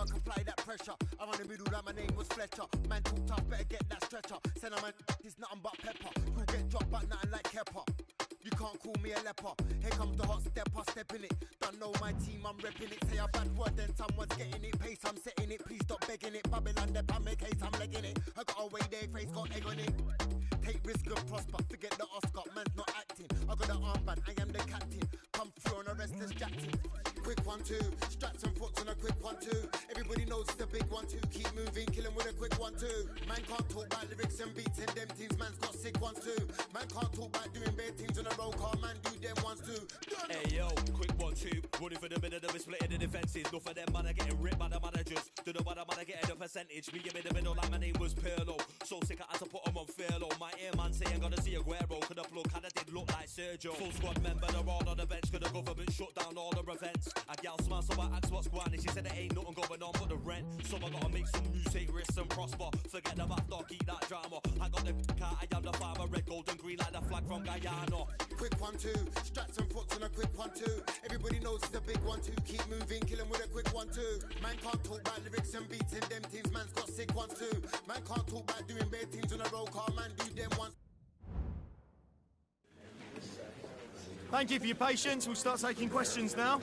can't apply that pressure. I'm on the middle like my name was Fletcher. Man too tough, better get that stretcher. Send a man, it's nothing but pepper. You'll get dropped but nothing like Kepper. You can't call me a leper. Here comes the hot stepper, step in it. Don't know my team, I'm repping it. Say a bad word, then someone's getting it. Pace, I'm setting it. Please stop begging it. Babylon, the pan, make case, I'm legging it. I got away there, face got egg on it. Take risk and prosper, forget the Oscar. Man's not acting. I got the armband, I am the captain. Come through on a restless Jackson. Quick 1-2, straps and foots on a quick 1-2. Everybody knows it's a big 1-2. Keep moving, kill him with a quick 1-2. Man can't talk about lyrics and beats and them teams. Man's got sick 1-2. Man can't talk about doing bare things on a roll car. Man do them ones too. Hey yo, quick 1-2. Running for the middle, we're splitting the defences. Enough of them man are getting ripped by the managers. Don't know why the man are getting the percentage. Me in the middle like my name was Pirlo. So sick I had to put them on furlough. My ear man saying gotta see Aguero. Could have looked, kinda did look like Sergio. Full squad member, they're all on the bench. Could the government shut down all the events? A gal smile, so I asked what's going on. She said there ain't nothing going on but the rent. So I gotta make some music, risk and prosper. Forget the bath dog, eat that drama. I got the car, I am the farmer. Red, gold and green like the flag from Guyana. Quick 1-2, straps and foots on a quick 1-2. Everybody knows it's a big 1-2. Keep moving, kill him with a quick 1-2. Man can't talk about lyrics and beats in them teams. Man's got sick 1-2. Man can't talk about doing bare things on a roll car. Man do them ones. Thank you for your patience. We'll start taking questions now.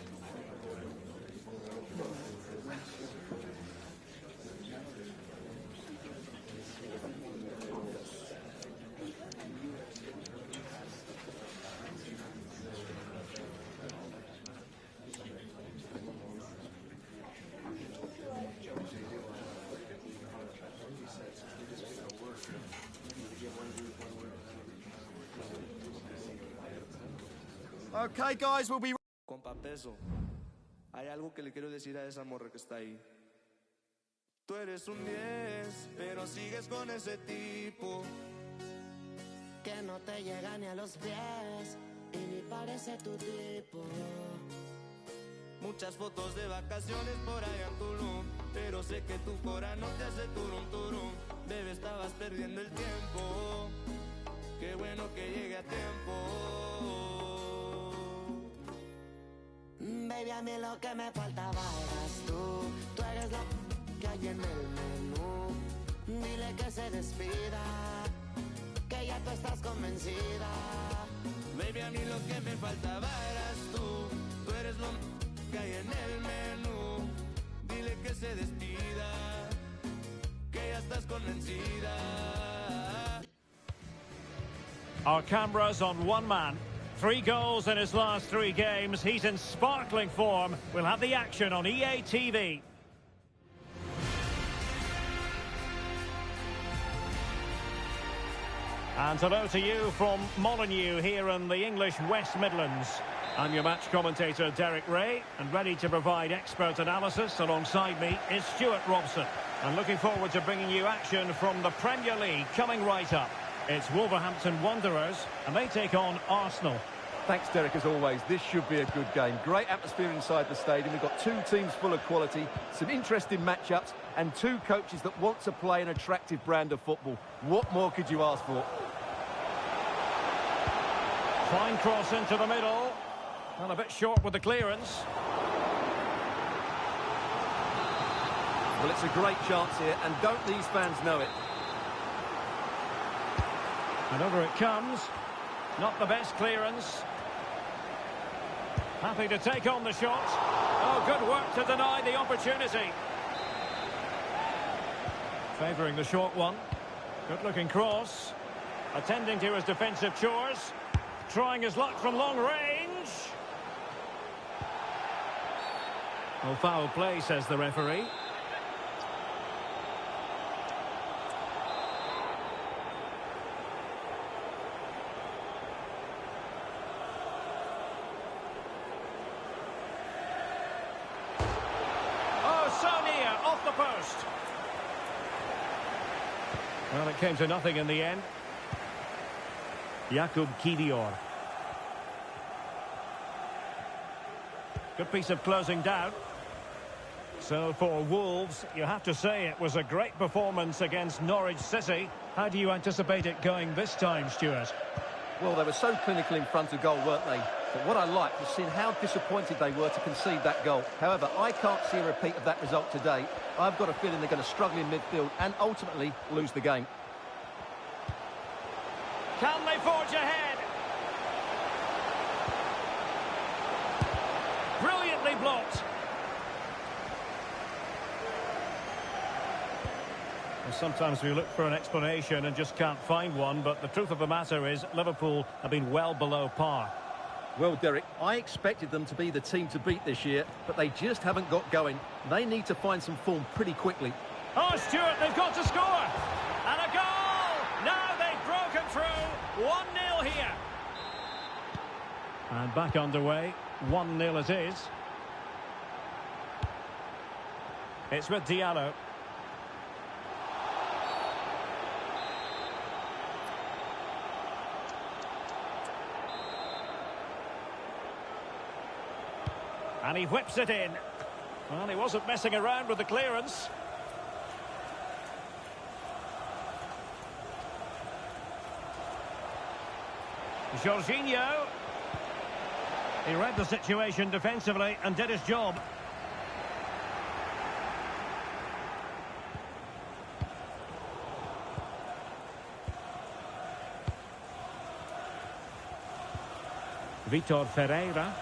Okay, guys, we'll be... Compa Peso, hay algo que le quiero decir a esa morra que está ahí. Tú eres un 10, pero sigues con ese tipo que no te llega ni a los pies y ni parece tu tipo. Muchas fotos de vacaciones por allá en Tulum, pero sé que tu cora no te hace turum turum. Bebé, estabas perdiendo el tiempo. Qué bueno que llegue a tiempo. Baby, a mí lo que me faltaba eras tú. Tú eres lo que hay en el menú. Dile que se despida, que ya tú estás convencida. Baby, a mí lo que me faltaba eras tú. Tú eres lo que hay en el menú. Dile que se despida, que ya estás convencida. Our cameras on one man. 3 goals in his last 3 games. He's in sparkling form. We'll have the action on EA TV. And hello to you from Molineux here in the English West Midlands. I'm your match commentator, Derek Ray, and ready to provide expert analysis alongside me is Stuart Robson. And looking forward to bringing you action from the Premier League coming right up. It's Wolverhampton Wanderers, and they take on Arsenal. Thanks, Derek, as always. This should be a good game. Great atmosphere inside the stadium. We've got 2 teams full of quality, some interesting matchups, and 2 coaches that want to play an attractive brand of football. What more could you ask for? Fine cross into the middle. And a bit short with the clearance. Well, it's a great chance here, and don't these fans know it? And over it comes. Not the best clearance. Happy to take on the shot. Oh, good work to deny the opportunity. Favouring the short one. Good-looking cross. Attending to his defensive chores. Trying his luck from long range. Well, foul play, says the referee. Off the post. Well, it came to nothing in the end. Jakub Kivior. Good piece of closing down. So for Wolves, you have to say it was a great performance against Norwich City. How do you anticipate it going this time, Stuart? Well, they were so clinical in front of goal, weren't they? But what I liked was seeing how disappointed they were to concede that goal. However, I can't see a repeat of that result today. I've got a feeling they're going to struggle in midfield and ultimately lose the game. Can they forge ahead? Brilliantly blocked. Well, sometimes we look for an explanation and just can't find one, but the truth of the matter is Liverpool have been well below par. Well, Derek, I expected them to be the team to beat this year, but they just haven't got going. They need to find some form pretty quickly. Oh, Stuart, they've got to score! And a goal! Now they've broken through. 1-0 here. And back underway. 1-0 it is. It's with Diallo. And he whips it in. Well, he wasn't messing around with the clearance. Jorginho. He read the situation defensively and did his job. Vitor Ferreira.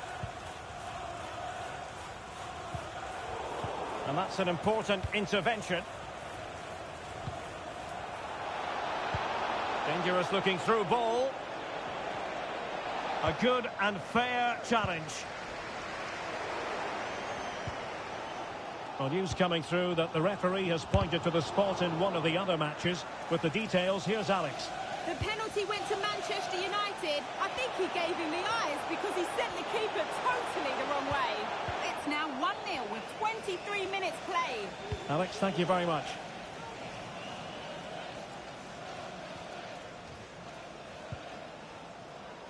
And that's an important intervention. Dangerous looking through ball. A good and fair challenge. Well, news coming through that the referee has pointed to the spot in one of the other matches. With the details, here's Alex. The penalty went to Manchester United. I think he gave him the eyes because he sent the keeper totally the wrong way. It's now 1-0 with 23 minutes played. Alex, thank you very much.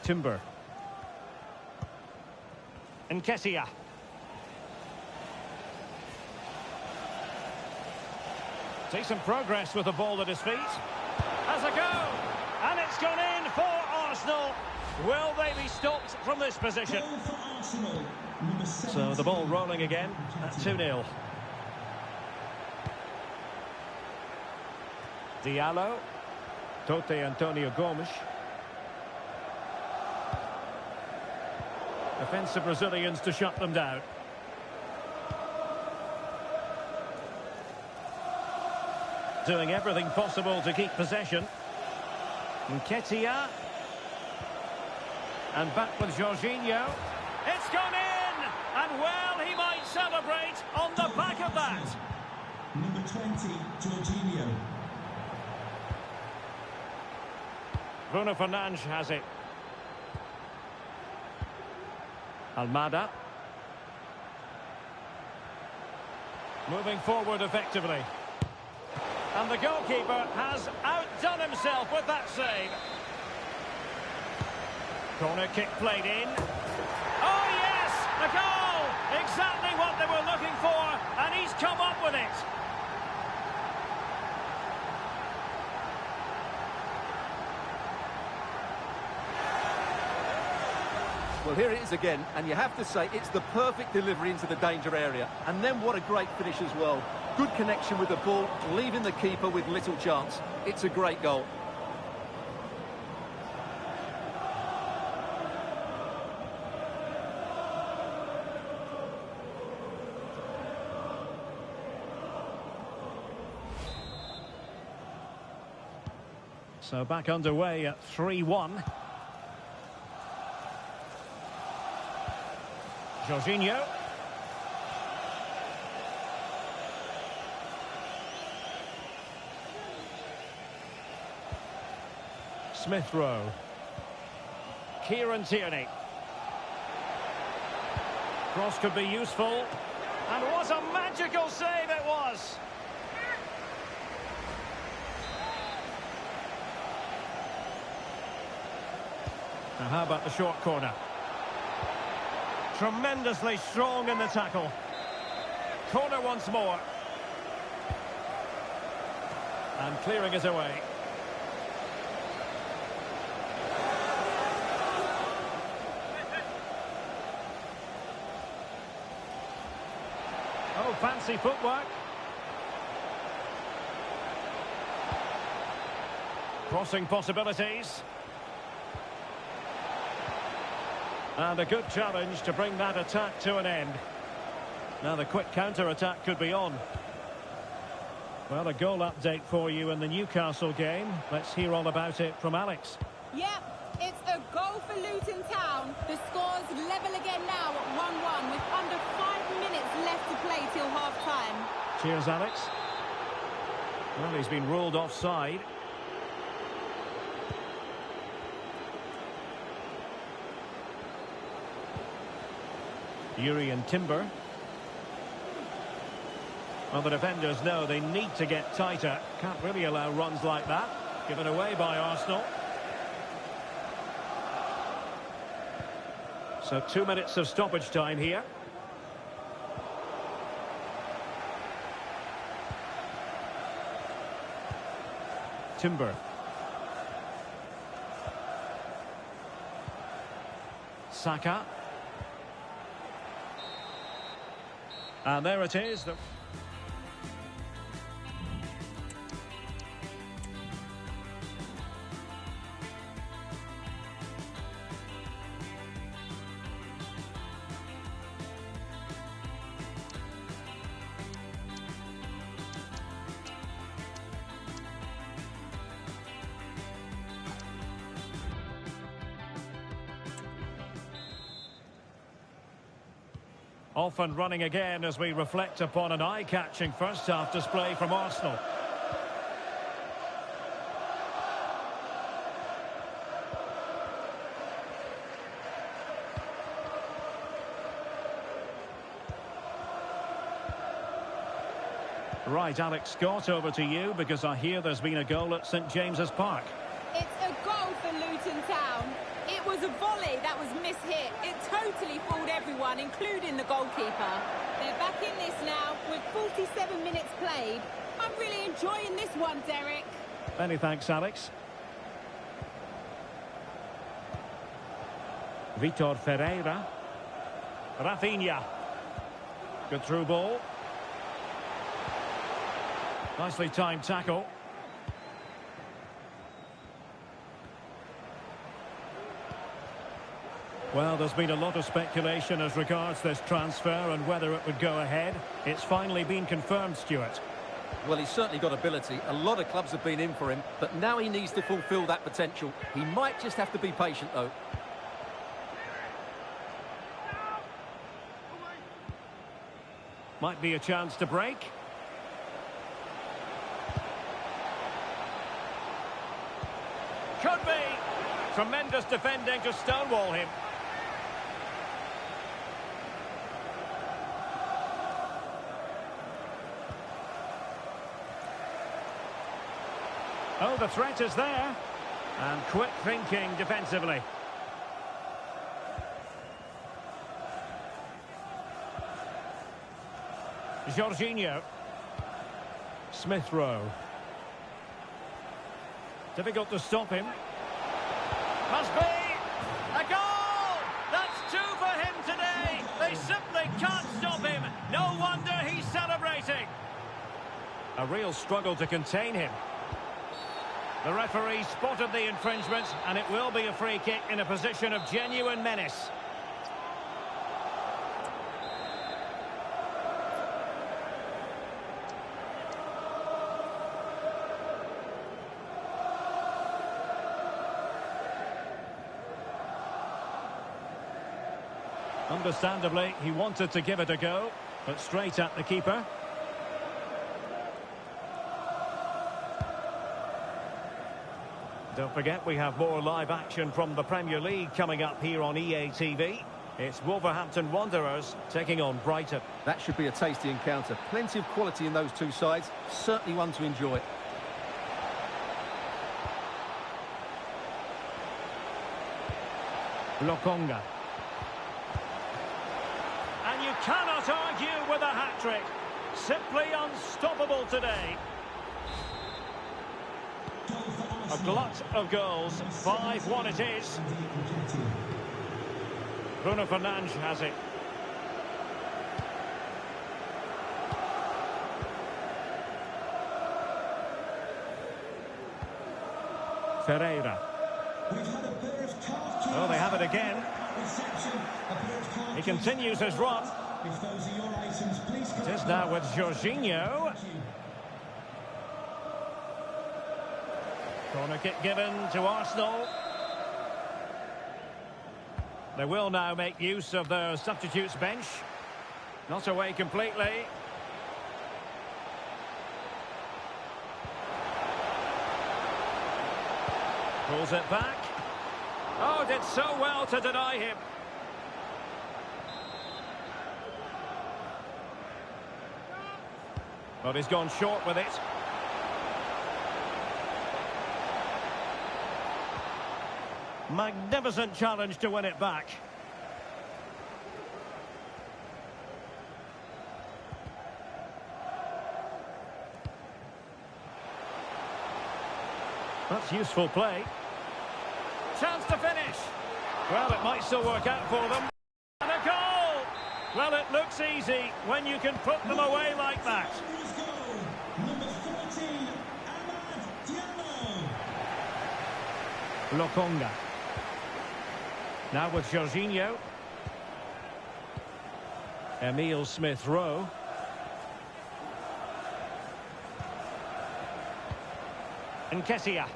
Timber. Nketiah. Decent progress with the ball at his feet. Has a go! And it's gone in for Arsenal. Will they be stopped from this position? So the ball rolling again at 2-0. Diallo. Tote Antonio Gomes. Defensive Brazilians to shut them down. Doing everything possible to keep possession. Nketiah. And back with Jorginho. It's gone in! And well, he might celebrate on the back of that. Number 20, Jorginho. Bruno Fernandes has it. Almada. Moving forward effectively. And the goalkeeper has outdone himself with that save. Corner kick played in. Oh yes! A goal! Exactly what they were looking for, and he's come up with it. Well, here it is again, and you have to say it's the perfect delivery into the danger area. And then what a great finish as well. Good connection with the ball, leaving the keeper with little chance. It's a great goal. So back underway at 3-1. Jorginho. Smith Rowe. Kieran Tierney. Cross could be useful. And what a magical save it was! Now how about the short corner? Tremendously strong in the tackle. Corner once more. And clearing it away. Oh, fancy footwork. Crossing possibilities. And a good challenge to bring that attack to an end. Now the quick counter-attack could be on. Well, a goal update for you in the Newcastle game. Let's hear all about it from Alex. Yep, it's a goal for Luton Town. The score's level again now at 1-1 with under 5 minutes left to play till half-time. Cheers, Alex. Well, he's been ruled offside. Yuri and Timber. Well, the defenders know they need to get tighter. Can't really allow runs like that. Given away by Arsenal. So 2 minutes of stoppage time here. Timber. Saka. And there it is. Off and running again as we reflect upon an eye-catching first-half display from Arsenal. Right, Alex Scott, over to you, because I hear there's been a goal at St James's Park. It's a goal for Luton Town. It was a volley that was mishit. It totally fooled everyone, including the goalkeeper. They're back in this now with 47 minutes played. I'm really enjoying this one, Derek. Many thanks, Alex. Vitor Ferreira. Rafinha. Good through ball. Nicely timed tackle. Well, there's been a lot of speculation as regards this transfer and whether it would go ahead. It's finally been confirmed, Stuart. Well, he's certainly got ability. A lot of clubs have been in for him, but now he needs to fulfil that potential. He might just have to be patient, though. Might be a chance to break. Could be. Tremendous defending to stonewall him. Oh, the threat is there. And quick thinking defensively. Jorginho. Smith Rowe. Difficult to stop him. Must be a goal! That's two for him today. They simply can't stop him. No wonder he's celebrating. A real struggle to contain him. The referee spotted the infringement, and it will be a free kick in a position of genuine menace. Understandably, he wanted to give it a go, but straight at the keeper. Don't forget, we have more live action from the Premier League coming up here on EA TV. It's Wolverhampton Wanderers taking on Brighton. That should be a tasty encounter. Plenty of quality in those two sides. Certainly one to enjoy. Lokonga. And you cannot argue with a hat-trick. Simply unstoppable today. A glut of goals. 5-1 it is. Bruno Fernandes has it. Ferreira. Oh, they have it again. He continues his run. It is now with Jorginho. Corner kick given to Arsenal. They will now make use of their substitutes bench. Not away completely. Pulls it back. Oh, did so well to deny him. But he's gone short with it. Magnificent challenge to win it back. That's useful play. Chance to finish. Well, it might still work out for them. And a goal! Well, it looks easy when you can put them away like that. Lokonga. Now with Jorginho. Emile Smith-Rowe. Nketiah.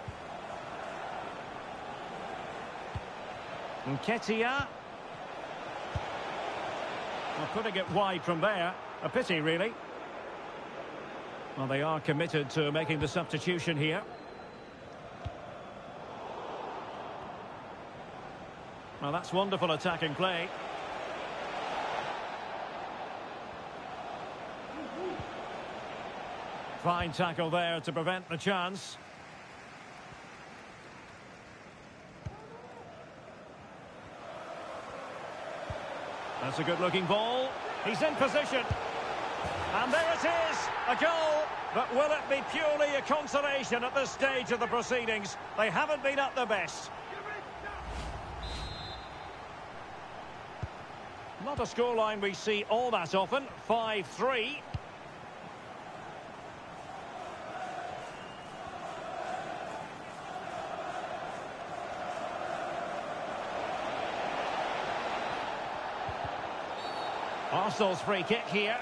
Nketiah. Well, putting it wide from there. A pity, really. Well, they are committed to making the substitution here. Well, that's wonderful attacking play. Fine tackle there to prevent the chance. That's a good-looking ball. He's in position. And there it is, a goal. But will it be purely a consolation at this stage of the proceedings? They haven't been at their best. Not a scoreline we see all that often. 5-3. Arsenal's free kick here.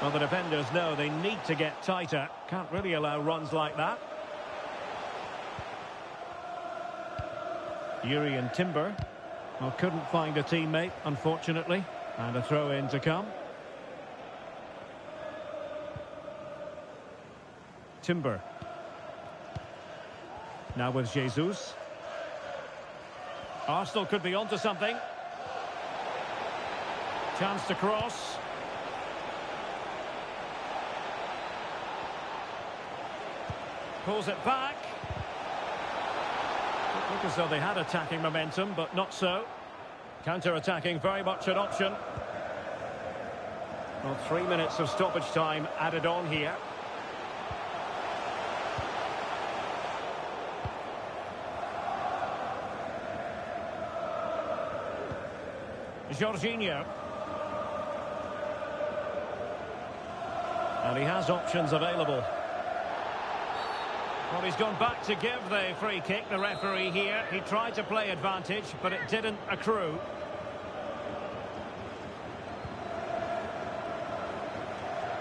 Well, the defenders know they need to get tighter. Can't really allow runs like that. Yuri and Timber. Well, couldn't find a teammate, unfortunately. And a throw-in to come. Timber. Now with Jesus. Arsenal could be onto something. Chance to cross. Pulls it back. Look as though they had attacking momentum, but not so. Counter-attacking, very much an option. Well, 3 minutes of stoppage time added on here. Jorginho. And he has options available. Well, he's gone back to give the free kick, the referee here. He tried to play advantage, but it didn't accrue.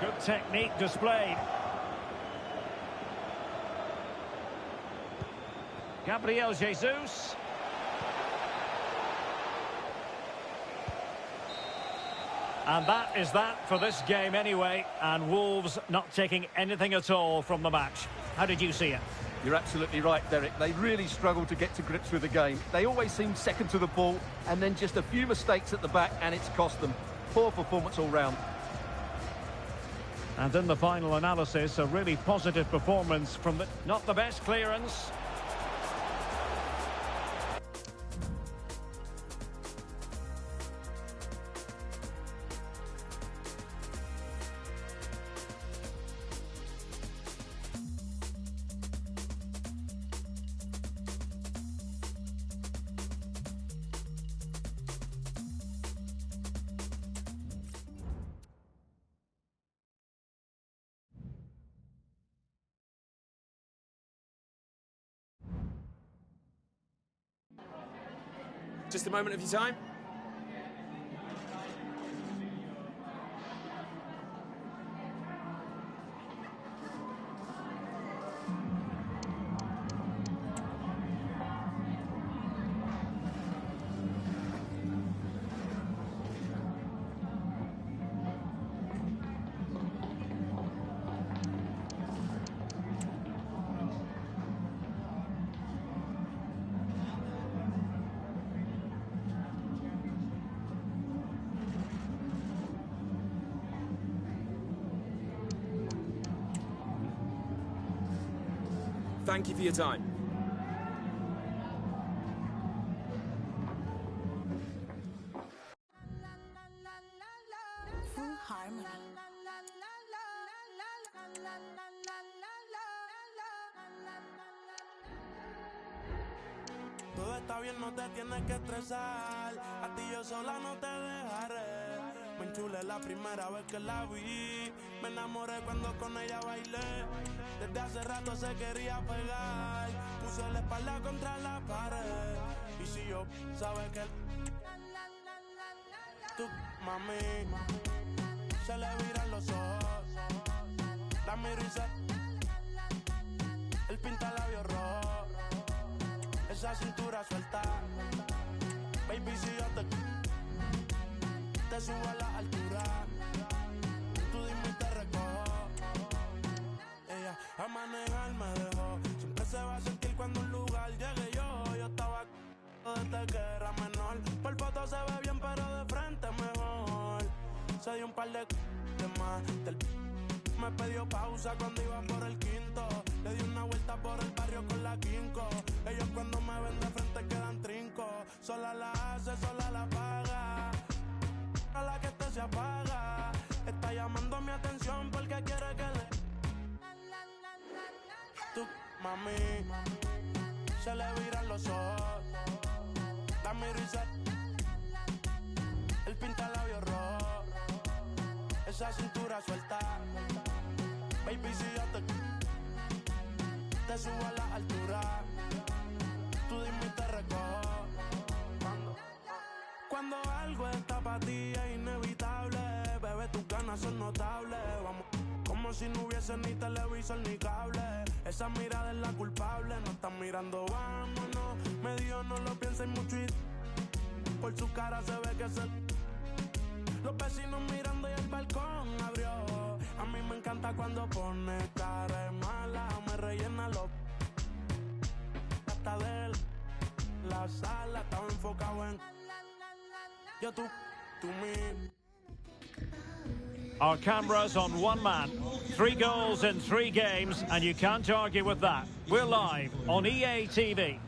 Good technique displayed. Gabriel Jesus. And that is that for this game anyway. And Wolves not taking anything at all from the match. How did you see it? You're absolutely right, Derek. They really struggled to get to grips with the game. They always seemed second to the ball, and then just a few mistakes at the back, and it's cost them. Poor performance all round. And in the final analysis, a really positive performance from not the best clearance. Just a moment of your time. Thank you for your time. Full harmony. Todo está bien, no te tienes que estresar. A ti yo sola no te dejaré. Me enchulé la primera vez que la vi. Me enamoré cuando con ella bailé. Desde hace rato se quería pegar. Puse la espalda contra la pared. Y si yo sabes que tú, mami, se le viran los ojos. La miro y se él pinta labios rojos. Esa cintura suelta. Baby, si yo te subo a la altura, tú dime y te recojo. Ella a manejar me dejó. Siempre se va a sentir cuando un lugar llegue yo. Yo estaba desde que era menor. Por foto se ve bien, pero de frente mejor. Se dio un par de más. Me pidió pausa cuando iba por el quinto. Le di una vuelta por el barrio con la quinco. Ellos cuando me ven de frente quedan trinco. Sola la hace, sola la paga. A la que este se apaga. Está llamando mi atención porque quiere que le... Tú, mami, se le viran los ojos. La miro y se... él pinta labios rojos. Esa cintura suelta. Baby, si yo te subo a la altura, tú dime y te recojo. Cuando algo está para ti es inevitable, bebé, tus ganas son notables. Vamos, como si no hubiese ni televisor ni cable. Esa mirada es la culpable, no están mirando, vámonos. Medio no lo pienses mucho y por su cara se ve que se... Los vecinos mirando y el balcón abrió. A mí me encanta cuando pone cara de mala. Me rellena los... hasta de la sala. Estaba enfocado en... yo, tú, me... Our cameras on one man. 3 goals in 3 games, and you can't argue with that. We're live on EA TV.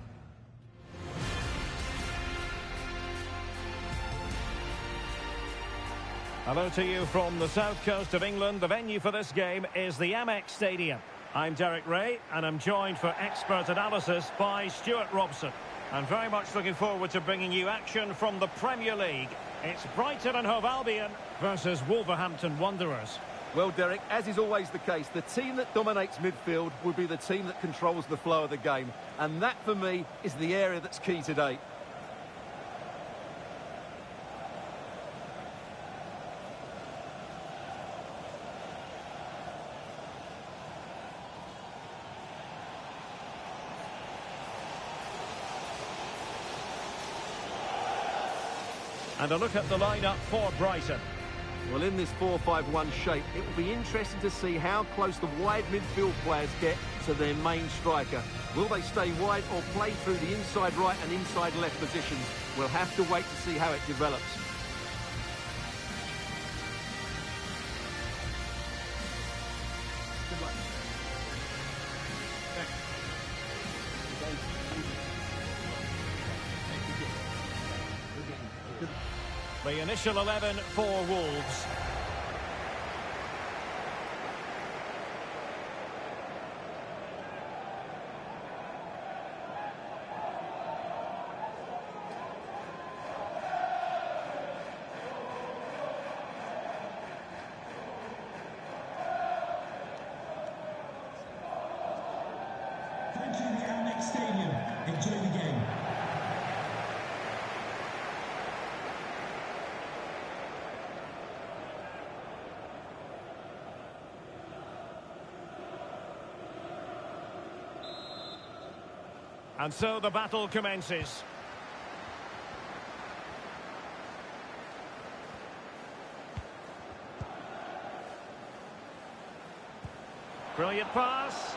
Hello to you from the south coast of England. The venue for this game is the Amex Stadium. I'm Derek Ray, and I'm joined for expert analysis by Stuart Robson. And very much looking forward to bringing you action from the Premier League. It's Brighton and Hove Albion versus Wolverhampton Wanderers. Well, Derek, as is always the case, the team that dominates midfield will be the team that controls the flow of the game. And that, for me, is the area that's key today. And a look at the lineup for Brighton. Well, in this 4-5-1 shape, it will be interesting to see how close the wide midfield players get to their main striker. Will they stay wide or play through the inside right and inside left positions? We'll have to wait to see how it develops. The initial 11 for Wolves. Thank you, the Amex Stadium. Enjoy the game. And so the battle commences. Brilliant pass.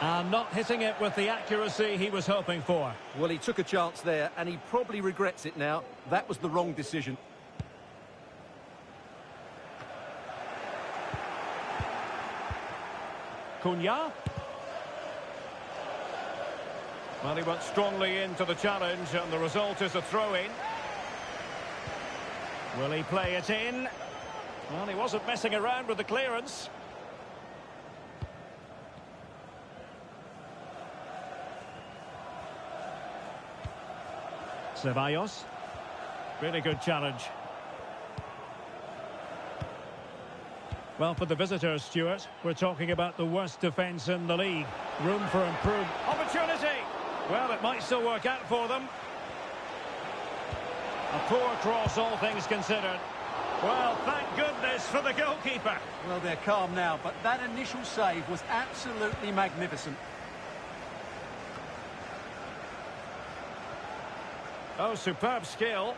And not hitting it with the accuracy he was hoping for. Well, he took a chance there, and he probably regrets it now. That was the wrong decision. Cunha. Well, he went strongly into the challenge, and the result is a throw-in. Will he play it in? Well, he wasn't messing around with the clearance. Ceballos. Really good challenge. Well, for the visitors, Stuart, we're talking about the worst defence in the league. Room for improvement. Opportunity! Well, it might still work out for them. A poor cross, all things considered. Well, thank goodness for the goalkeeper. Well, they're calm now, but that initial save was absolutely magnificent. Oh, superb skill.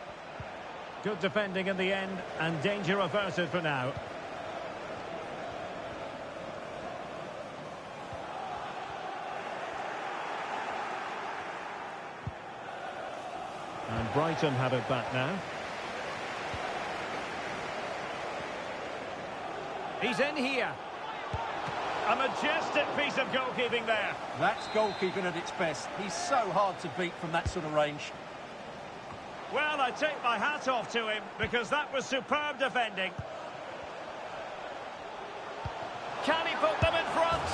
Good defending in the end, and danger averted for now. And Brighton have it back now. He's in here. A majestic piece of goalkeeping there. That's goalkeeping at its best. He's so hard to beat from that sort of range. Well, I take my hat off to him, because that was superb defending. Can he put them in front?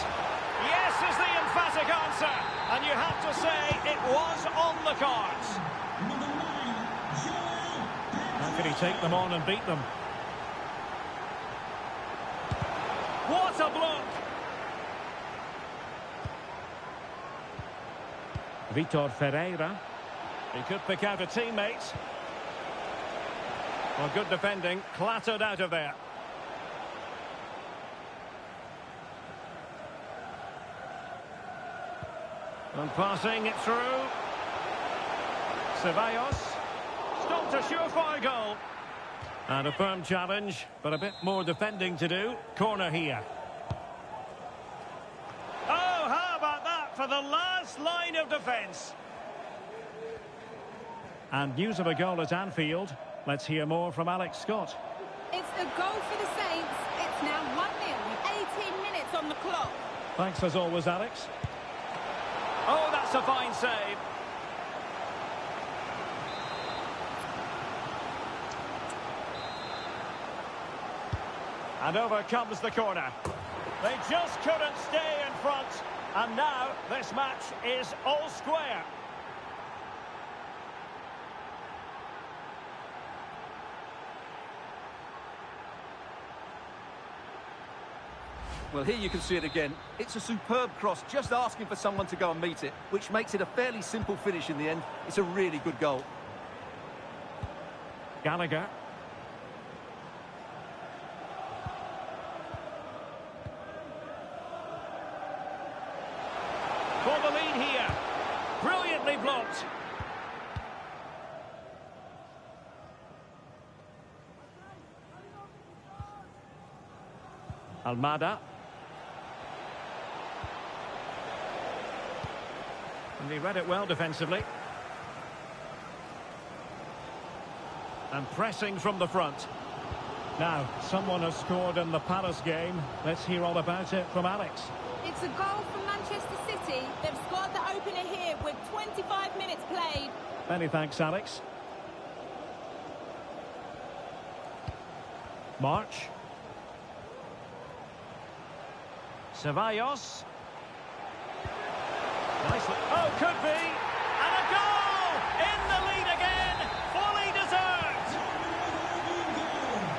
Yes is the emphatic answer. And you have to say it was on the cards. How can he take them on and beat them? What a block! Vitor Ferreira. He could pick out a teammate. Well, good defending, clattered out of there. And passing it through. Ceballos. Stopped a surefire goal. And a firm challenge, but a bit more defending to do. Corner here. Oh, how about that for the last line of defence? And news of a goal at Anfield. Let's hear more from Alex Scott. It's a goal for the Saints. It's now 1-0 with 18 minutes on the clock. Thanks as always, Alex. Oh, that's a fine save. And over comes the corner. They just couldn't stay in front. And now this match is all square. Well, here you can see it again. It's a superb cross, just asking for someone to go and meet it, which makes it a fairly simple finish in the end. It's a really good goal. Gallagher. For the lead here. Brilliantly blocked. Almada. And he read it well defensively. And pressing from the front. Now, someone has scored in the Palace game. Let's hear all about it from Alex. It's a goal for Manchester City. They've scored the opener here with 25 minutes played. Many thanks, Alex. March. Ceballos. Nicely. Oh, could be. And a goal! In the lead again. Fully deserved.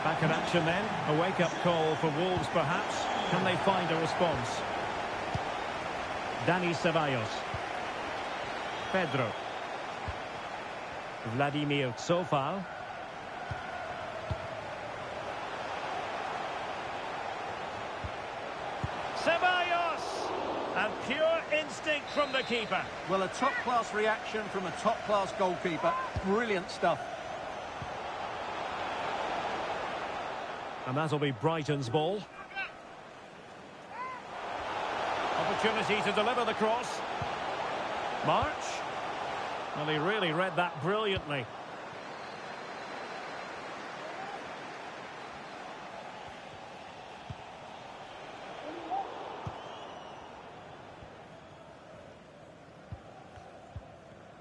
Back in action then. A wake-up call for Wolves, perhaps. Can they find a response? Dani Ceballos. Pedro. Vladimir Tsofal. Ceballos! And pure instinct from the keeper. Well, a top-class reaction from a top-class goalkeeper. Brilliant stuff. And that'll be Brighton's ball. Opportunity to deliver the cross. March. Well, he really read that brilliantly.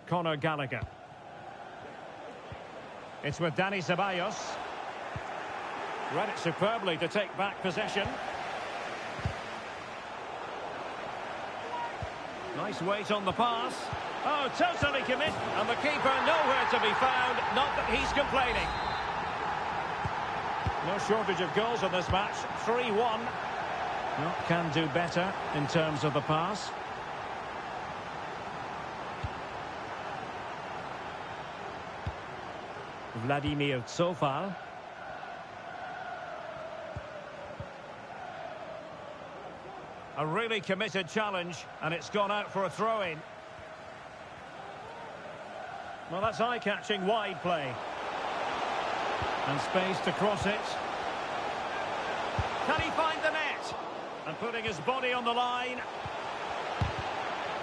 Conor Gallagher. It's with Dani Ceballos. Read it superbly to take back possession. Nice weight on the pass. Oh, totally commit. And the keeper nowhere to be found. Not that he's complaining. No shortage of goals in this match. 3-1. Well, can do better in terms of the pass. Vladimir Tsofal. A really committed challenge, and it's gone out for a throw-in. Well, that's eye-catching wide play. And space to cross it. Can he find the net? And putting his body on the line.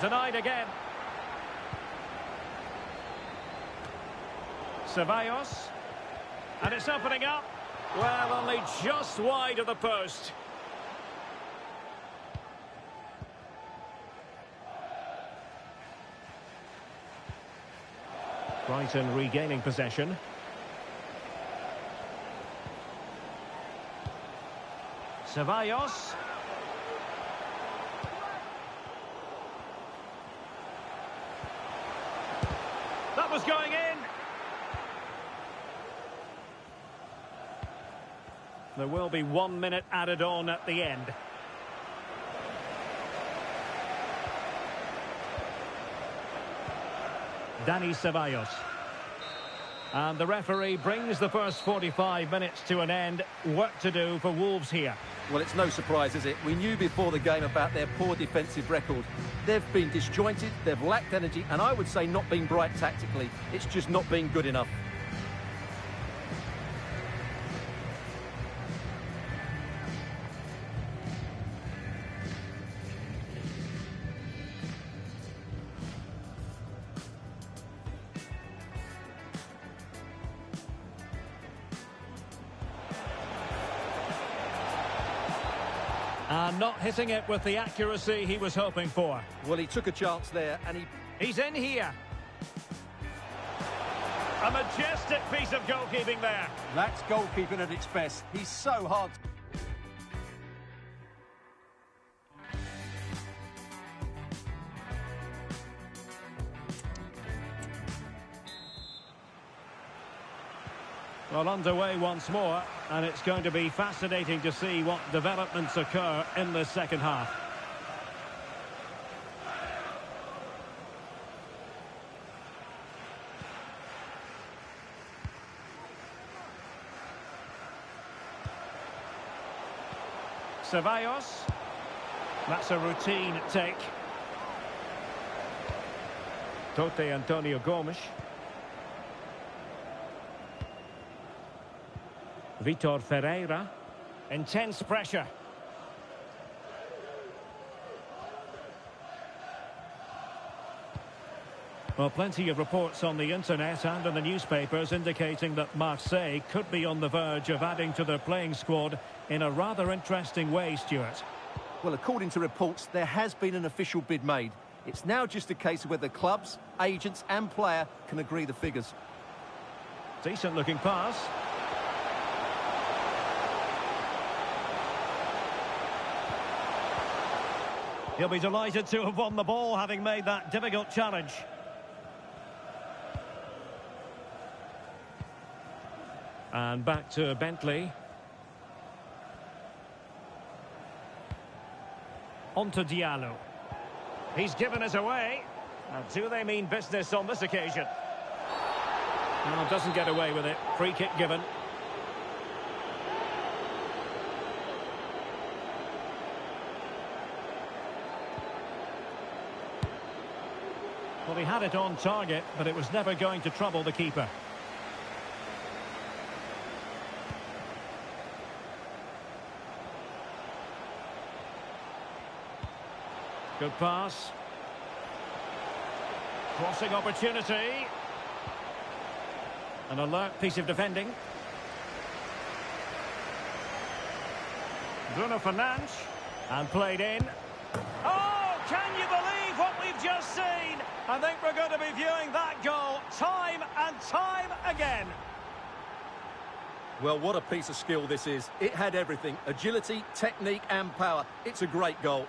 Denied again. Ceballos. And it's opening up. Well, only just wide of the post. Brighton regaining possession. Ceballos. That was going in. There will be 1 minute added on at the end. Dani Ceballos. And the referee brings the first 45 minutes to an end. Work to do for Wolves here. Well, it's no surprise, is it? We knew before the game about their poor defensive record. They've been disjointed, they've lacked energy, and I would say not been bright tactically. It's just not been good enough. And not hitting it with the accuracy he was hoping for. Well, he took a chance there, and he's in here. A majestic piece of goalkeeping there. That's goalkeeping at its best. He's so hard. Well, underway once more, and it's going to be fascinating to see what developments occur in the second half. Ceballos. That's a routine take. Tote Antonio Gomes. Vitor Ferreira. Intense pressure. Well, plenty of reports on the internet and in the newspapers indicating that Marseille could be on the verge of adding to their playing squad in a rather interesting way, Stuart. Well, according to reports, there has been an official bid made. It's now just a case of whether clubs, agents and player can agree the figures. Decent looking pass. He'll be delighted to have won the ball, having made that difficult challenge. And back to Bentley. On to Diallo. He's given us away. Now, do they mean business on this occasion? Well, doesn't get away with it. Free kick given. Well, he had it on target, but it was never going to trouble the keeper. Good pass. Crossing opportunity. An alert piece of defending. Bruno Fernandes. And played in. Oh, can you believe what we've just seen? I think we're going to be viewing that goal time and time again. Well, what a piece of skill this is. It had everything. Agility, technique and power. It's a great goal.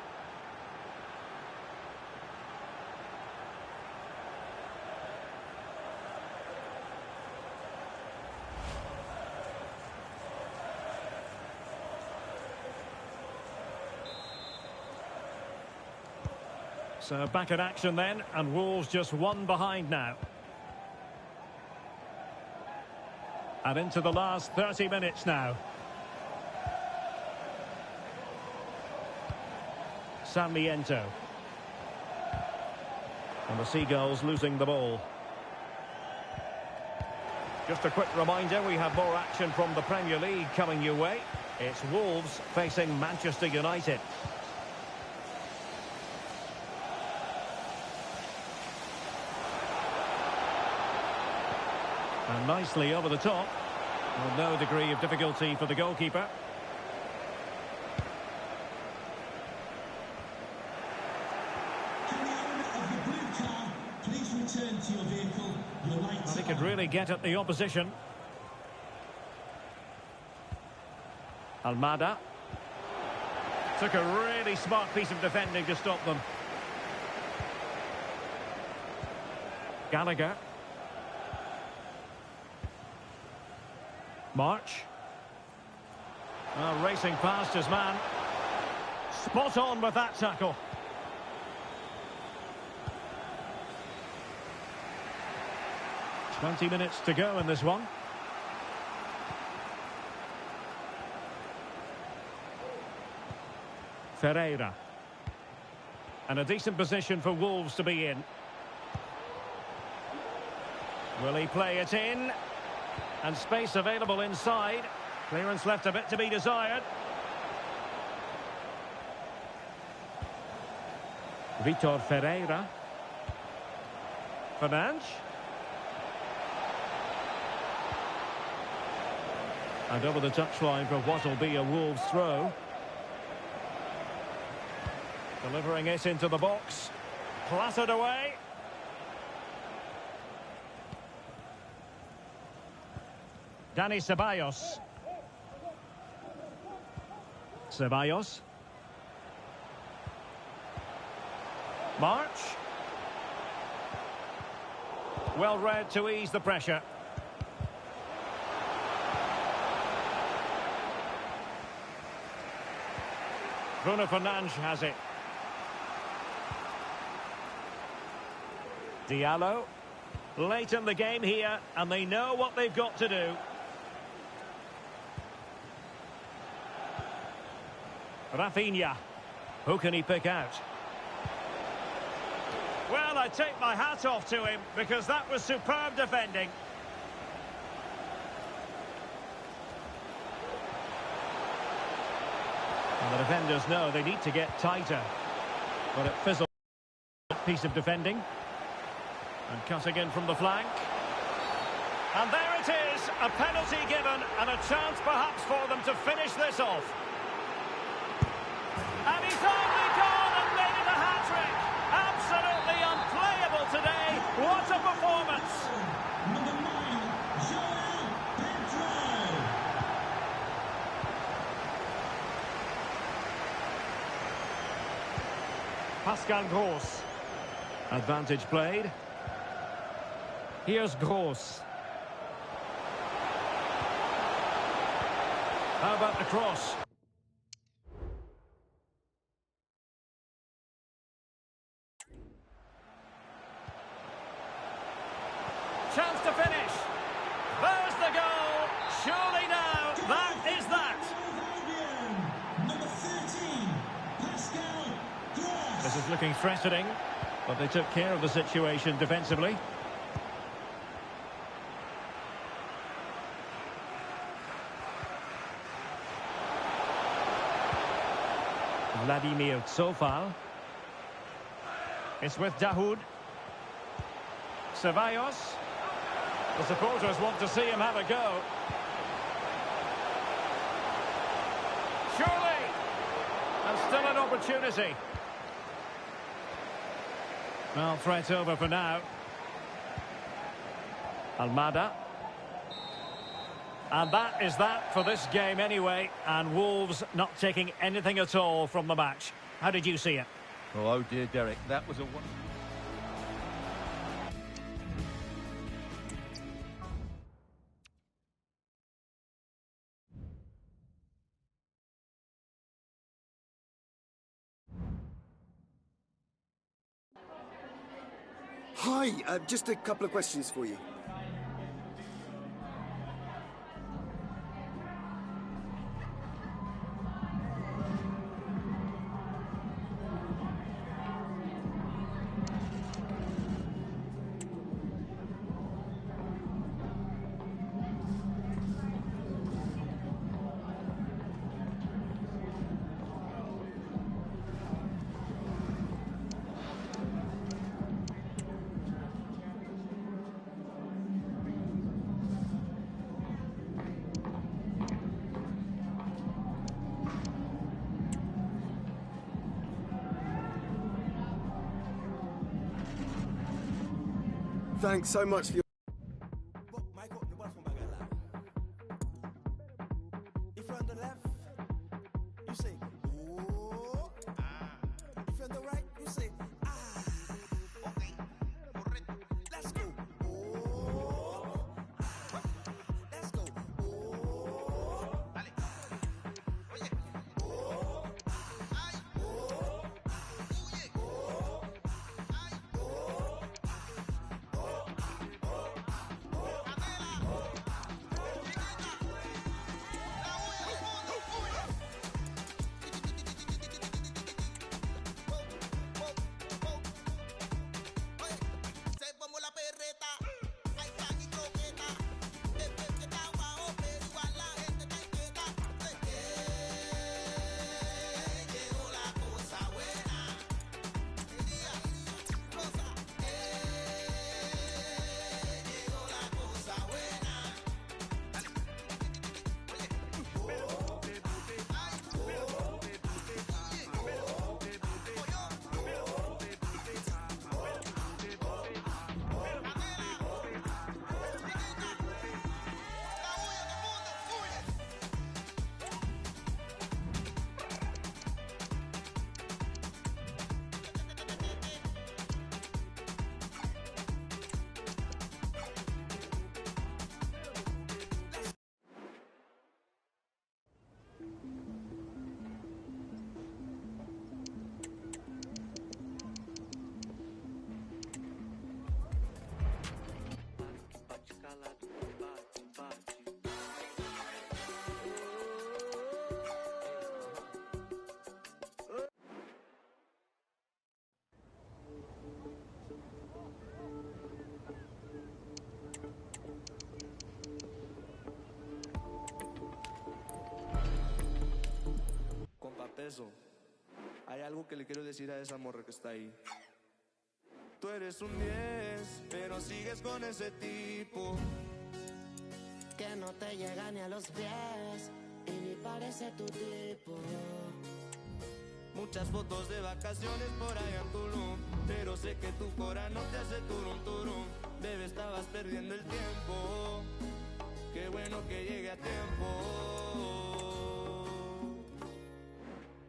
So back in action then, and Wolves just one behind now. And into the last 30 minutes now. Sarmiento. And the Seagulls losing the ball. Just a quick reminder, we have more action from the Premier League coming your way. It's Wolves facing Manchester United. And nicely over the top, with no degree of difficulty for the goalkeeper. Can the owner of the blue car please return to your vehicle? Your lights He could really get at the opposition. Almada. Took a really smart piece of defending to stop them. Gallagher. March. Racing past his man. Spot on with that tackle. "20 minutes to go in this one. Ferreira. And a decent position for Wolves to be in. Will he play it in? And space available inside. Clearance left a bit to be desired. Vitor Ferreira. Fernandes. And over the touchline for what will be a Wolves throw. Delivering it into the box. Clattered away. Dani Ceballos. Ceballos. March. Well read to ease the pressure. Bruno Fernandes has it. Diallo. Late in the game here, and they know what they've got to do. Rafinha. Who can he pick out? Well, I take my hat off to him, because that was superb defending. And the defenders know they need to get tighter. But it fizzled. Piece of defending. And cutting in from the flank. And there it is, a penalty given, and a chance perhaps for them to finish this off. And he's only gone and made it a hat-trick. Absolutely unplayable today. What a performance. Number 9, Joel Pedro. Pascal Gross. Advantage played. Here's Gross. How about the cross? Chance to finish. There's the goal. Surely now, that is that. Number 13, Pascal Gross. This is looking threatening. But they took care of the situation defensively. Vladimir Tsofal. It's with Dahoud. Ceballos. The supporters want to see him have a go. Surely! And still an opportunity. Well, threat over for now. Almada. And that is that for this game anyway. And Wolves not taking anything at all from the match. How did you see it? Oh dear, Derek, that was a one. Hi, just a couple of questions for you. Thanks so much for your... If you're on the left, you say, oh, ah. If you're on the right, you say, ah. Okay, let's go. Oh, ah. Let's go. Oh, vale. Oye, oh, ay, oh, oye, oh, ay, oh. Hay algo que le quiero decir a esa morra que está ahí. Tú eres un 10, pero sigues con ese tipo que no te llega ni a los pies y ni parece tu tipo. Muchas fotos de vacaciones por allá en Tulum, pero sé que tu cora no te hace turum turum. Bebé, estabas perdiendo el tiempo. Qué bueno que llegue a tiempo.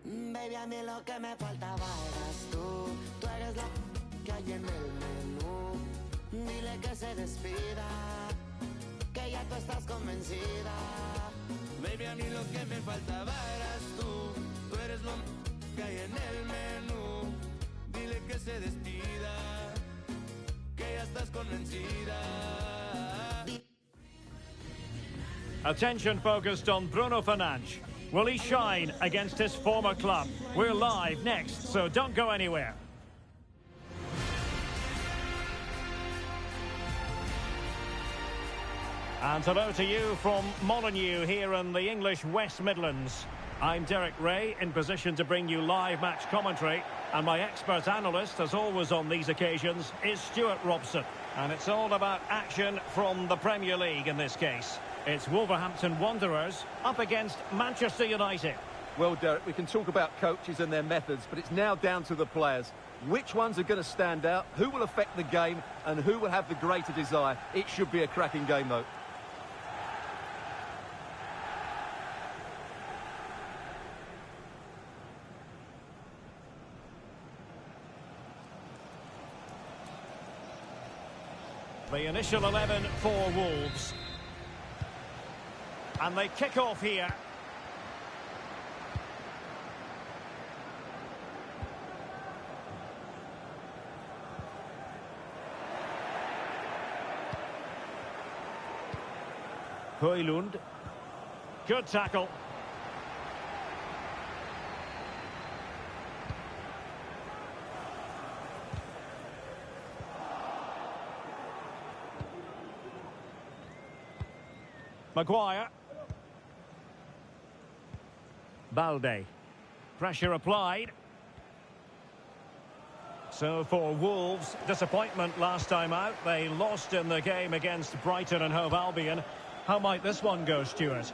Baby, a mí lo que me faltaba eras tú. Tú eres la que hay en el menú. Dile que se despida, que ya tú estás convencida. Baby, a mí lo que me faltaba eras tú. Tú eres lo que hay en el menú. Dile que se despida, que ya estás convencida. Attention focused on Bruno Fernandes. Will he shine against his former club? We're live next, so don't go anywhere. And hello to you from Molineux here in the English West Midlands. I'm Derek Ray, in position to bring you live match commentary. And my expert analyst, as always on these occasions, is Stuart Robson. And it's all about action from the Premier League in this case. It's Wolverhampton Wanderers up against Manchester United. Well, Derek, we can talk about coaches and their methods, but it's now down to the players. Which ones are going to stand out, who will affect the game, and who will have the greater desire? It should be a cracking game, though. The initial 11 for Wolves. And they kick off here. Højlund. Good tackle. Maguire. Balde. Pressure applied. So for Wolves, disappointment last time out. They lost in the game against Brighton and Hove Albion. How might this one go, Stuart?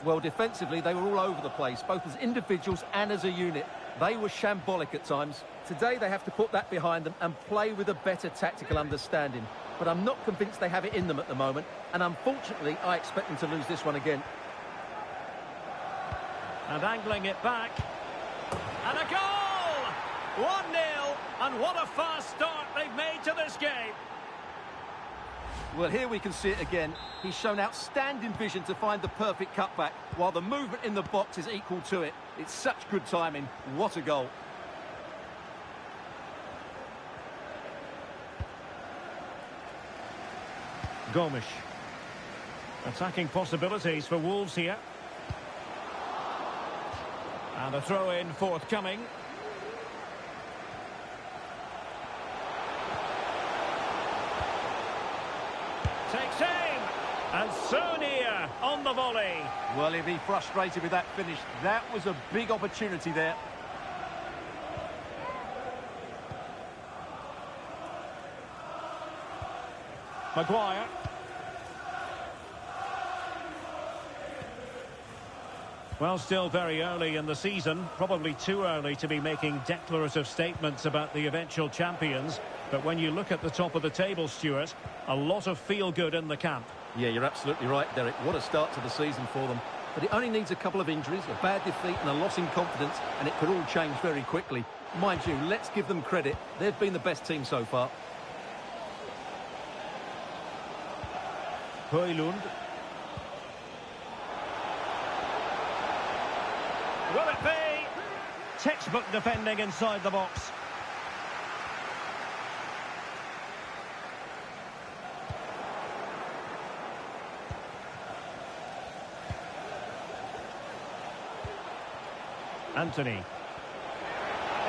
Well, defensively, they were all over the place, both as individuals and as a unit. They were shambolic at times. Today, they have to put that behind them and play with a better tactical understanding. But I'm not convinced they have it in them at the moment. And unfortunately, I expect them to lose this one again. And angling it back. And a goal! 1-0. And what a fast start they've made to this game. Well, here we can see it again. He's shown outstanding vision to find the perfect cutback, while the movement in the box is equal to it. It's such good timing. What a goal. Gomes. Attacking possibilities for Wolves here. And a throw-in forthcoming. Takes aim, and so near on the volley. Well, he'll be frustrated with that finish. That was a big opportunity there. Maguire. Well, still very early in the season, probably too early to be making declarative statements about the eventual champions. But when you look at the top of the table, Stuart, a lot of feel-good in the camp. Yeah, you're absolutely right, Derek. What a start to the season for them. But it only needs a couple of injuries, a bad defeat and a loss in confidence, and it could all change very quickly. Mind you, let's give them credit. They've been the best team so far. Højlund. Will it be? Textbook defending inside the box. Anthony.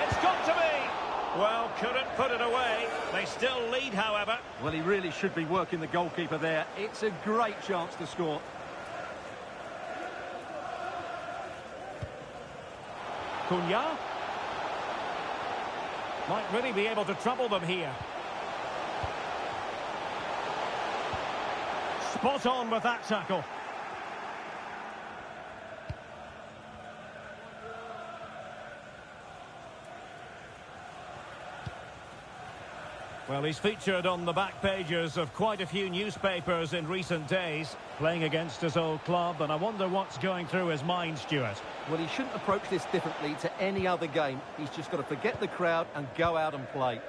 It's got to be! Well, couldn't put it away. They still lead, however. Well, he really should be working the goalkeeper there. It's a great chance to score. Cunha. Might really be able to trouble them here. Spot on with that tackle. Well, he's featured on the back pages of quite a few newspapers in recent days, playing against his old club, and I wonder what's going through his mind, Stuart. Well, he shouldn't approach this differently to any other game. He's just got to forget the crowd and go out and play.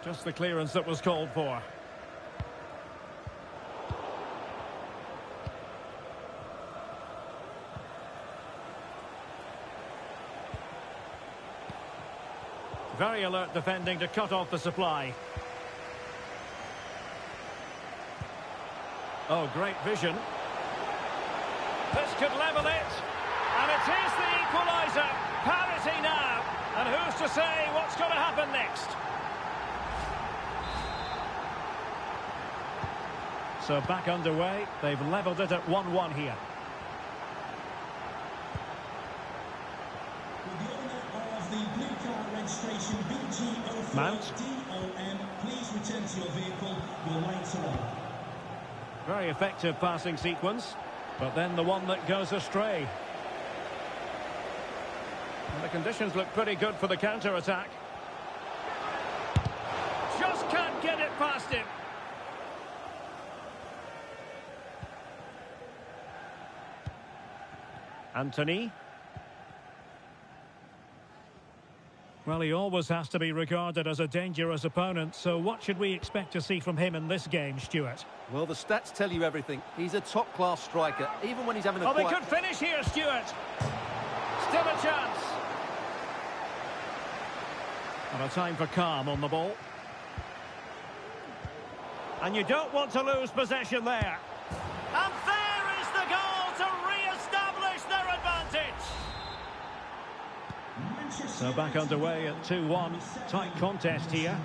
Just the clearance that was called for. Very alert defending to cut off the supply. Oh, great vision. This could level it. And it is the equaliser. Parity now. And who's to say what's going to happen next? So back underway. They've levelled it at 1-1 here. With the owner of the blue car registration BG04DOM, please return to your vehicle. Your lights are on. Very effective passing sequence, but then the one that goes astray. And the conditions look pretty good for the counter-attack. Just can't get it past him. Anthony. Well, he always has to be regarded as a dangerous opponent, so what should we expect to see from him in this game, Stuart? Well, the stats tell you everything. He's a top-class striker, even when he's having a they could finish here, Stuart. Still a chance. And a time for calm on the ball. And you don't want to lose possession there. And there is the goal to re-establish their advantage. So back underway at 2-1. Tight contest here.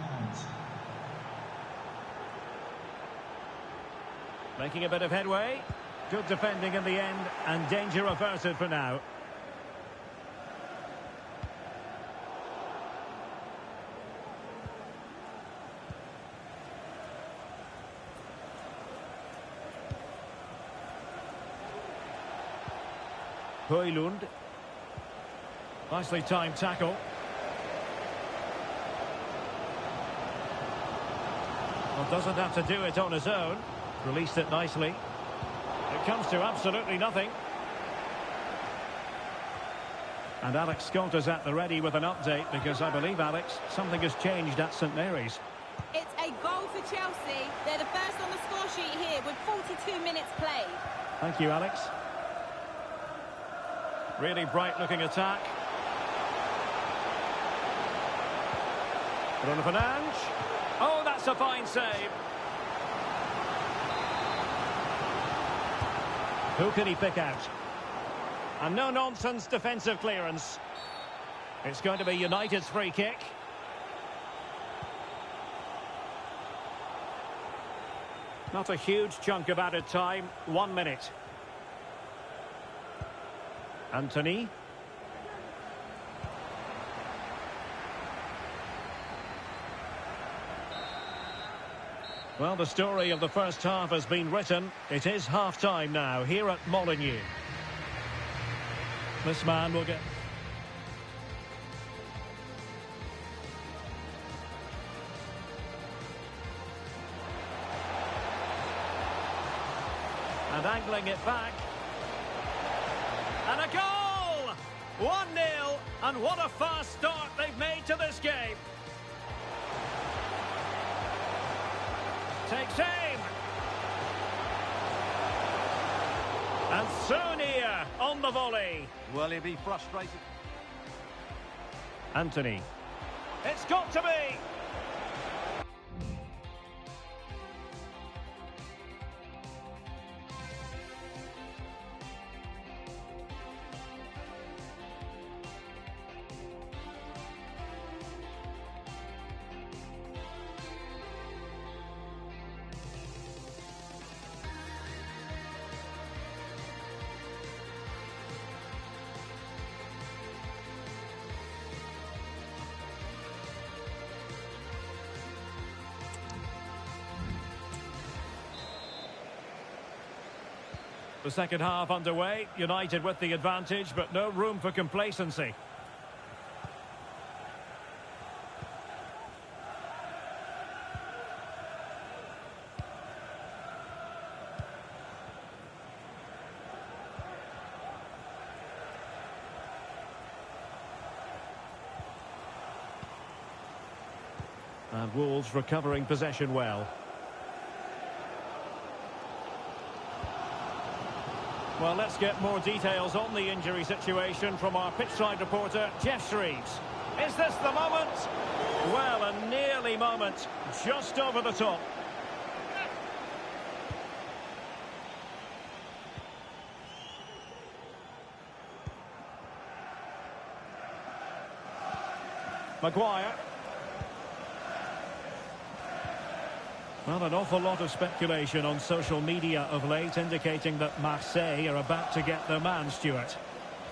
Making a bit of headway. Good defending in the end, and danger averted for now. Højlund. Nicely timed tackle. Well, doesn't have to do it on his own. Released it nicely. It comes to absolutely nothing. And Alex Scott is at the ready with an update, because I believe, Alex, something has changed at St Mary's. It's a goal for Chelsea. They're the first on the score sheet here with 42 minutes played. Thank you, Alex. Really bright-looking attack. Bruno Fernandes. Oh, that's a fine save. Who can he pick out? And no-nonsense defensive clearance. It's going to be United's free kick. Not a huge chunk of added time. 1 minute. Anthony. Well, the story of the first half has been written. It is half-time now here at Molineux. This man will get... And angling it back. And a goal! 1-0, and what a fast start they've made to this game. Takes aim. And Sonia on the volley. Well, he'll be frustrated. Anthony. It's got to be. The second half underway. United with the advantage, but no room for complacency. And Wolves recovering possession well. Well, let's get more details on the injury situation from our pitchside reporter, Jeff Shreves. Is this the moment? Well, a nearly moment, just over the top. Maguire. Well, an awful lot of speculation on social media of late indicating that Marseille are about to get their man, Stuart.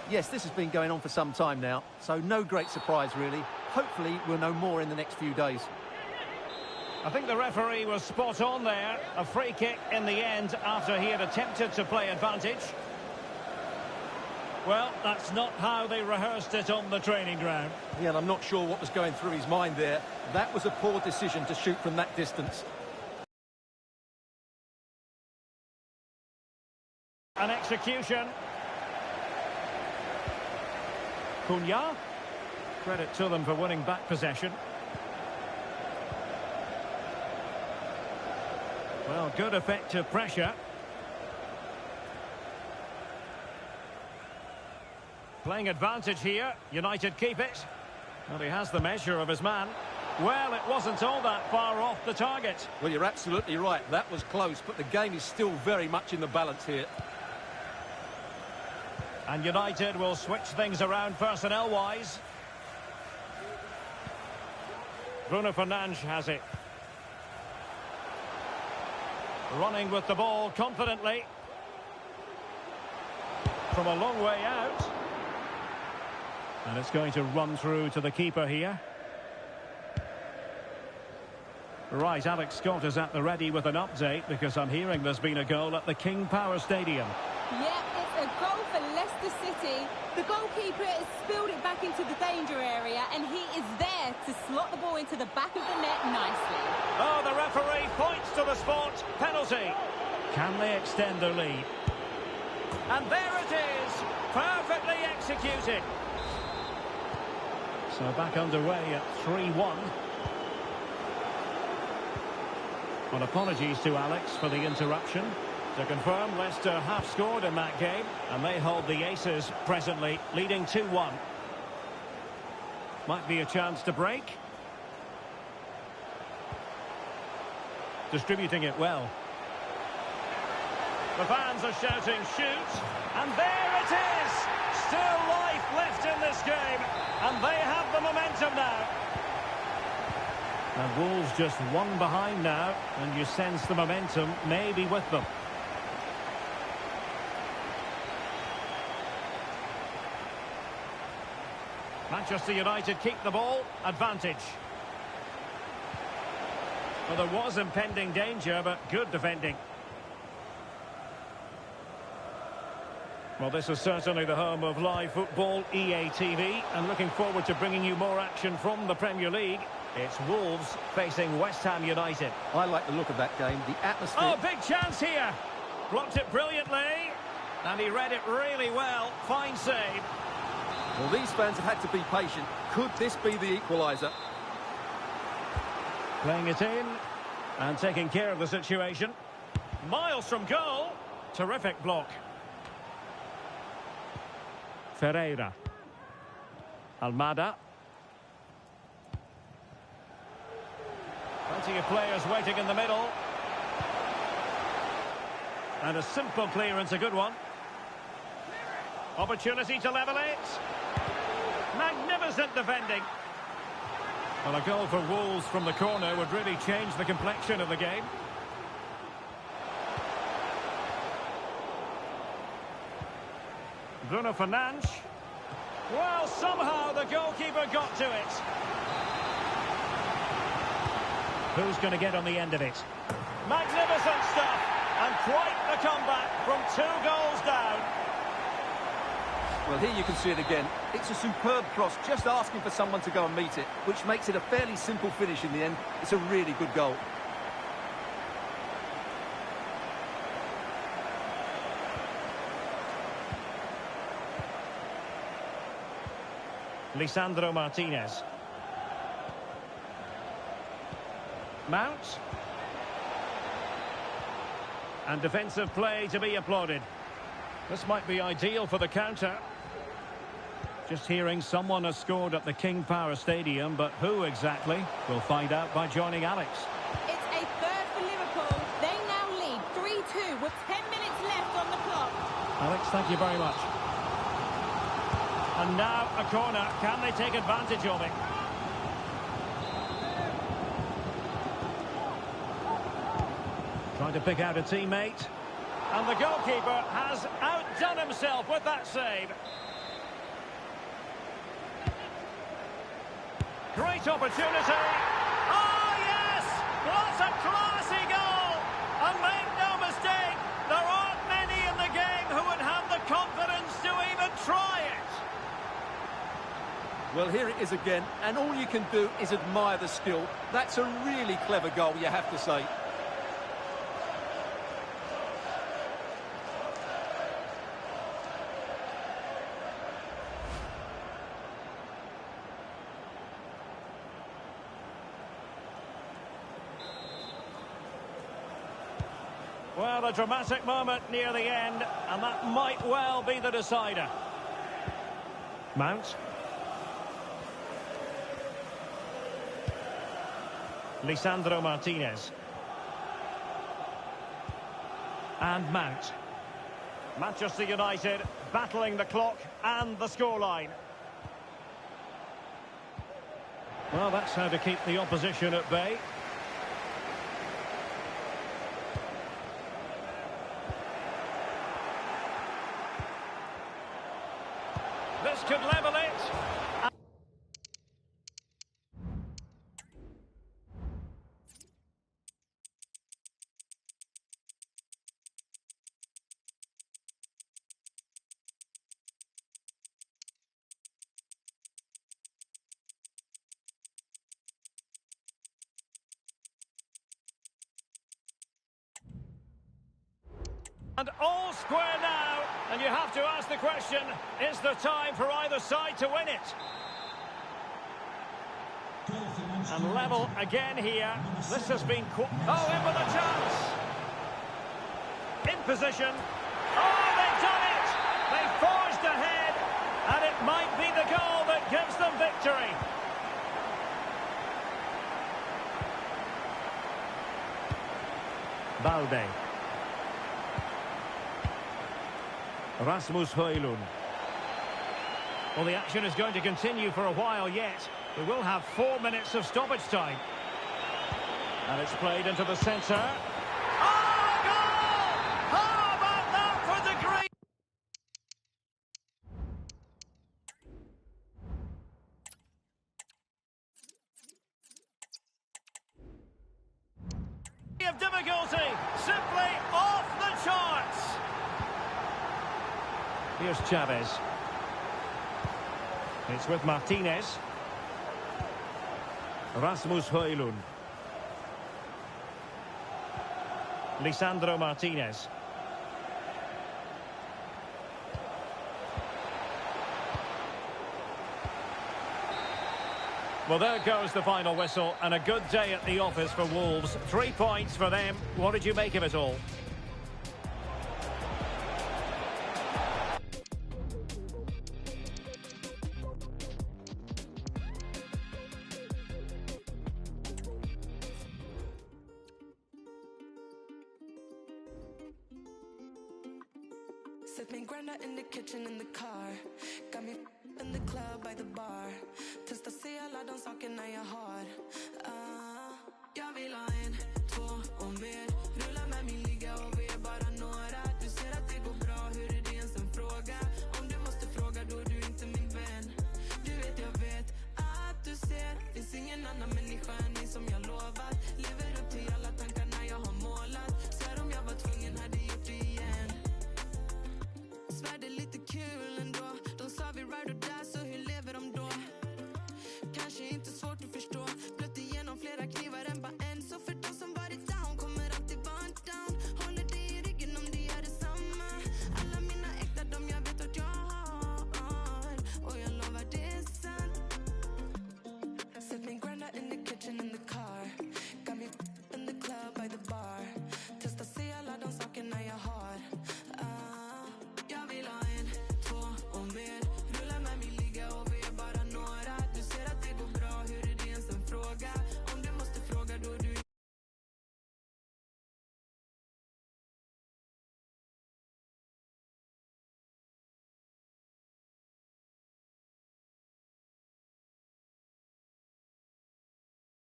Yes, this has been going on for some time now, so no great surprise really. Hopefully we'll know more in the next few days. I think the referee was spot on there. A free kick in the end after he had attempted to play advantage. Well, that's not how they rehearsed it on the training ground. Yeah, and I'm not sure what was going through his mind there. That was a poor decision to shoot from that distance. An execution. Cunha. Credit to them for winning back possession. Well, good effective pressure. Playing advantage here. United keep it. Well, he has the measure of his man. Well, it wasn't all that far off the target. Well, you're absolutely right. That was close, but the game is still very much in the balance here. And United will switch things around personnel-wise. Bruno Fernandes has it. Running with the ball confidently. From a long way out. And it's going to run through to the keeper here. Right, Alex Scott is at the ready with an update because I'm hearing there's been a goal at the King Power Stadium. Yeah, it's a goal for Leicester City. The goalkeeper has spilled it back into the danger area and he is there to slot the ball into the back of the net nicely. Oh, the referee points to the spot. Penalty. Can they extend their lead? And there it is. Perfectly executed. So back underway at 3-1. Well, apologies to Alex for the interruption. To confirm, Leicester have scored in that game, and they hold the aces presently, leading 2-1. Might be a chance to break. Distributing it well. The fans are shouting, shoot, and there it is! Still life left in this game, and they have the momentum now. And Wolves just one behind now, and you sense the momentum may be with them. Manchester United keep the ball, advantage. Well, there was impending danger, but good defending. Well, this is certainly the home of live football, EA TV, and looking forward to bringing you more action from the Premier League. It's Wolves facing West Ham United. I like the look of that game, the atmosphere. Oh, big chance here. Blocked it brilliantly, and he read it really well. Fine save. Well, these fans have had to be patient. Could this be the equaliser? Playing it in and taking care of the situation. Miles from goal. Terrific block. Ferreira. Almada. Plenty of players waiting in the middle. And a simple clearance, a good one. Opportunity to level it. Magnificent defending. Well, a goal for Wolves from the corner would really change the complexion of the game. Bruno Fernandes. Well, somehow the goalkeeper got to it. Who's going to get on the end of it? Magnificent stuff. And quite the comeback from 2 goals down. Well, here you can see it again. It's a superb cross, just asking for someone to go and meet it, which makes it a fairly simple finish in the end. It's a really good goal. Lisandro Martinez. Mount. And defensive play to be applauded. This might be ideal for the counter. Just hearing someone has scored at the King Power Stadium, but who exactly? We'll find out by joining Alex. It's a third for Liverpool. They now lead 3-2 with 10 minutes left on the clock. Alex, thank you very much. And now a corner. Can they take advantage of it? Trying to pick out a teammate. And the goalkeeper has outdone himself with that save. Great opportunity. Oh, yes! What a classy goal! And make no mistake, there aren't many in the game who would have the confidence to even try it. Well, here it is again, and all you can do is admire the skill. That's a really clever goal, you have to say. Well, a dramatic moment near the end, and that might well be the decider. Mount. Lisandro Martinez. And Mount. Manchester United battling the clock and the scoreline. Well, that's how to keep the opposition at bay. This could level it. And all square now, and you have to ask the question, is there time for either side to win it? And level again here. This has been... Oh, in with a chance! In position. Oh, they've done it! They forged ahead, and it might be the goal that gives them victory. Balde. Rasmus Højlund. Well, the action is going to continue for a while yet. We will have 4 minutes of stoppage time. And it's played into the centre. Oh, goal! How about that for the Greek? Of difficulty, simply off the charts. Here's Chavez. It's with Martinez. Rasmus Højlund. Lisandro Martinez. Well, there goes the final whistle, and a good day at the office for Wolves. 3 points for them. What did you make of it all? Sipping Granda in the kitchen, in the car. Got me in the club by the bar. Tills det ser alla de sakerna jag har. Jag vill ha